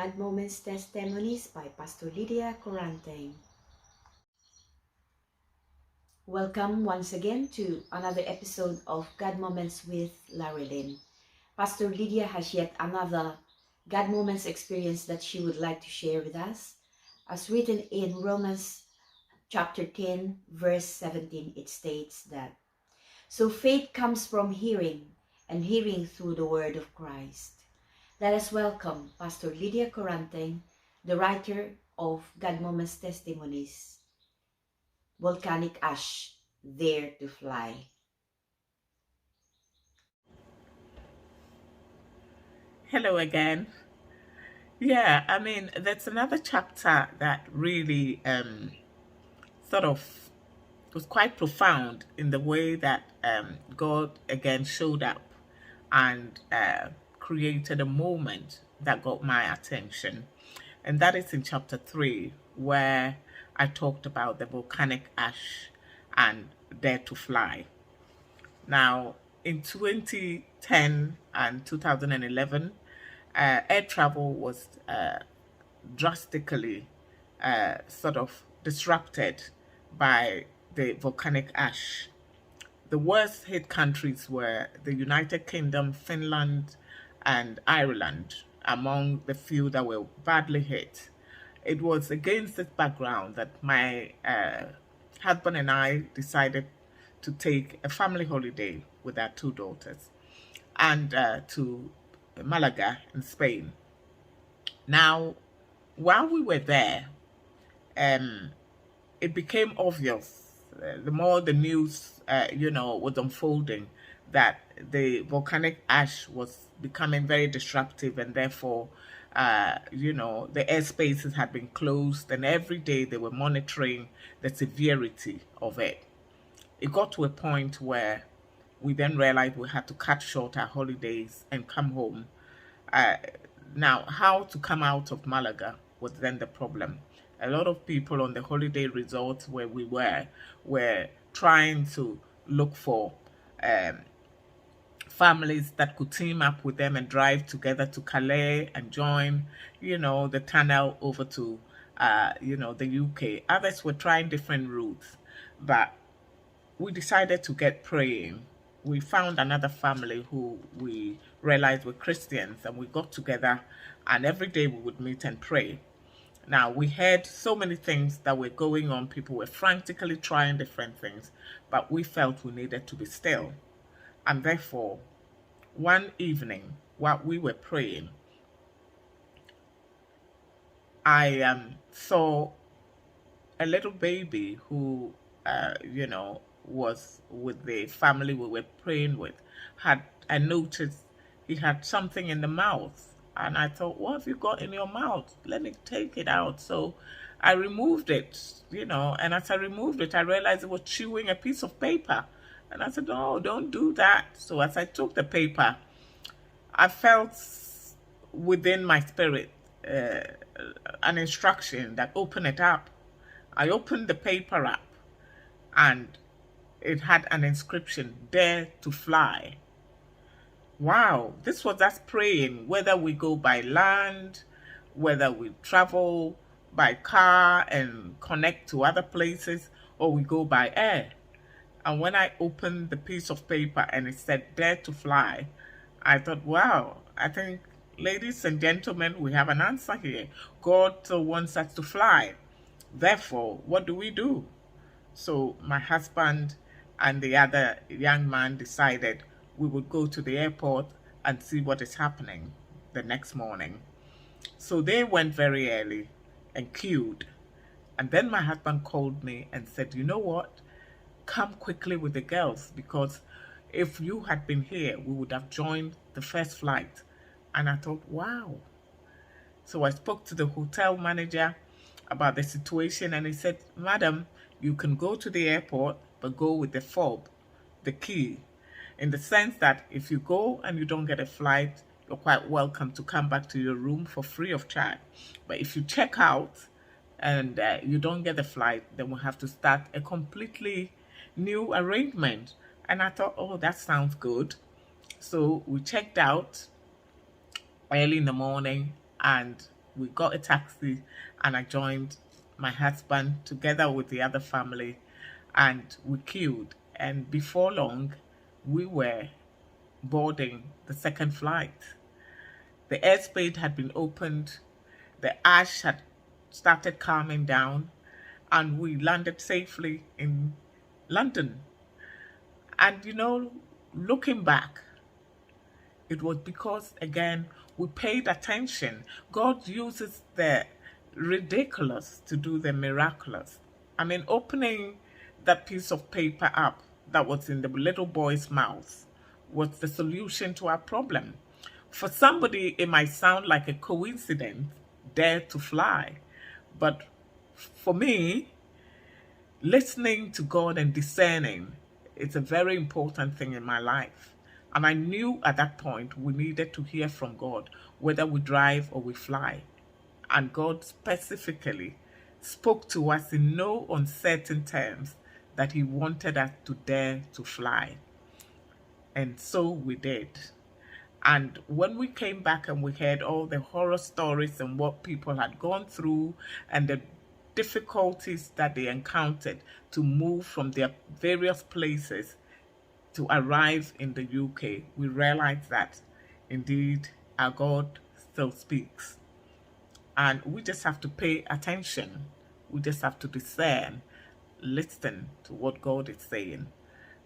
God Moments Testimonies by Pastor Lydia Coranteng. Welcome once again to another episode of God Moments with Larry Lynn. Pastor Lydia has yet another God Moments experience that she would like to share with us. As written in Romans chapter 10, verse 17, it states that, "So faith comes from hearing, and hearing through the word of Christ." Let us welcome Pastor Lydia Coranteng, the writer of God Moments Testimonies, Volcanic Ash, Dare to Fly. Hello again. Yeah, I mean, that's another chapter that really sort of was quite profound in the way that God again showed up and created a moment that got my attention. And that is in chapter 3, where I talked about the volcanic ash and Dare to Fly. Now, in 2010 and 2011, air travel was drastically sort of disrupted by the volcanic ash. The worst hit countries were the United Kingdom, Finland, and Ireland, among the few that were badly hit. It was against this background that my husband and I decided to take a family holiday with our two daughters and to Malaga in Spain. Now, while we were there, um, it became obvious the more the news, was unfolding, that the volcanic ash was becoming very disruptive, and therefore, the airspaces had been closed, and every day they were monitoring the severity of it. It got to a point where we then realized we had to cut short our holidays and come home. Uh, Now, how to come out of Malaga was then the problem. A lot of people on the holiday resorts where we were trying to look for um, families that could team up with them and drive together to Calais and join, the tunnel over to, the UK. Others were trying different routes, but we decided to get praying. We found another family who we realized were Christians, and we got together, and every day we would meet and pray. Now, we heard so many things that were going on. People were frantically trying different things, but we felt we needed to be still. And therefore, one evening while we were praying, I saw a little baby who, was with the family we were praying with. I noticed he had something in the mouth, and I thought, "What have you got in your mouth? Let me take it out." So I removed it, and as I removed it, I realized it was chewing a piece of paper. And I said, "No, don't do that." So as I took the paper, I felt within my spirit uh, an instruction that open it up. I opened the paper up, and it had an inscription, "Dare to Fly." Wow, this was us praying, whether we go by land, whether we travel by car and connect to other places, or we go by air. And when I opened the piece of paper and it said "Dare to Fly," I thought, wow, I think, ladies and gentlemen, we have an answer here. God still wants us to fly. Therefore, what do we do? So my husband and the other young man decided we would go to the airport and see what is happening the next morning. So they went very early and queued. And then my husband called me and said, "You know what? Come quickly with the girls, because if you had been here, we would have joined the first flight." And I thought, wow. So I spoke to the hotel manager about the situation, and he said, "Madam, you can go to the airport, but go with the fob, the key, in the sense that if you go and you don't get a flight, you're quite welcome to come back to your room for free of charge. But if you check out and you don't get the flight, then we'll have to start a completely new arrangement." And I thought, oh, that sounds good. So we checked out early in the morning, and we got a taxi, and I joined my husband together with the other family, and we queued. And before long, we were boarding the second flight. The airspace had been opened, the ash had started calming down, and we landed safely in London. And looking back, it was because, again, we paid attention. God uses the ridiculous to do the miraculous. I mean, opening that piece of paper up that was in the little boy's mouth was the solution to our problem. For somebody, it might sound like a coincidence, dare to fly. But for me, listening to God and discerning is a very important thing in my life. And I knew at that point we needed to hear from God, whether we drive or we fly. And God specifically spoke to us in no uncertain terms that He wanted us to dare to fly. And so we did. And when we came back and we heard all the horror stories and what people had gone through and the difficulties that they encountered to move from their various places to arrive in the UK, we realized that indeed our God still speaks. And we just have to pay attention. We just have to discern, listen to what God is saying.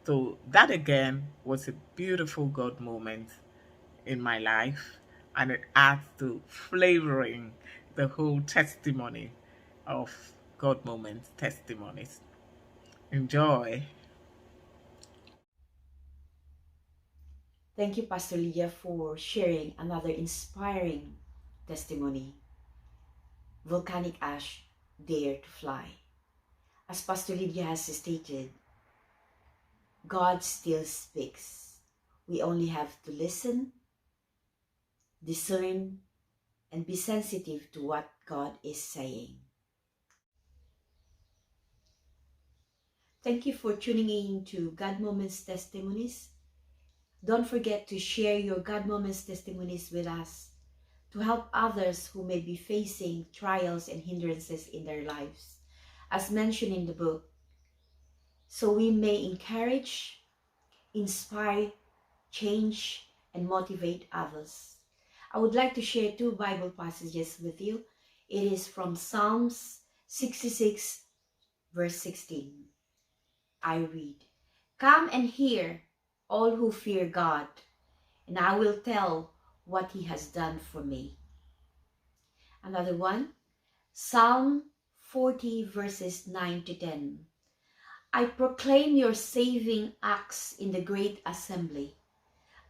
So that again was a beautiful God moment in my life, and it adds to flavoring the whole testimony of God Moments testimonies. Enjoy. Thank you, Pastor Lydia, for sharing another inspiring testimony. Volcanic Ash, Dare to Fly. As Pastor Lydia has stated, God still speaks. We only have to listen, discern, and be sensitive to what God is saying. Thank you for tuning in to God Moments Testimonies. Don't forget to share your God Moments testimonies with us to help others who may be facing trials and hindrances in their lives, as mentioned in the book, so we may encourage, inspire, change, and motivate others. I would like to share two Bible passages with you. It is from Psalms 66, verse 16. I read, "Come and hear, all who fear God, and I will tell what He has done for me." Another one, Psalm 40, verses 9 to 10. "I proclaim your saving acts in the great assembly.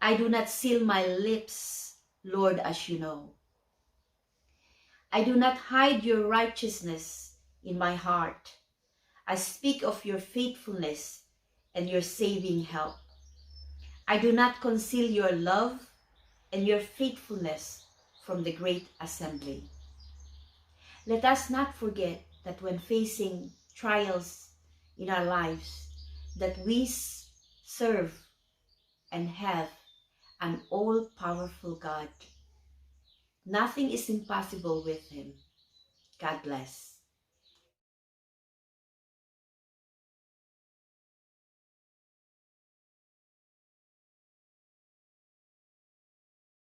I do not seal my lips, Lord, as you know. I do not hide your righteousness in my heart. I speak of your faithfulness and your saving help. I do not conceal your love and your faithfulness from the great assembly." Let us not forget that when facing trials in our lives, that we serve and have an all-powerful God. Nothing is impossible with Him. God bless.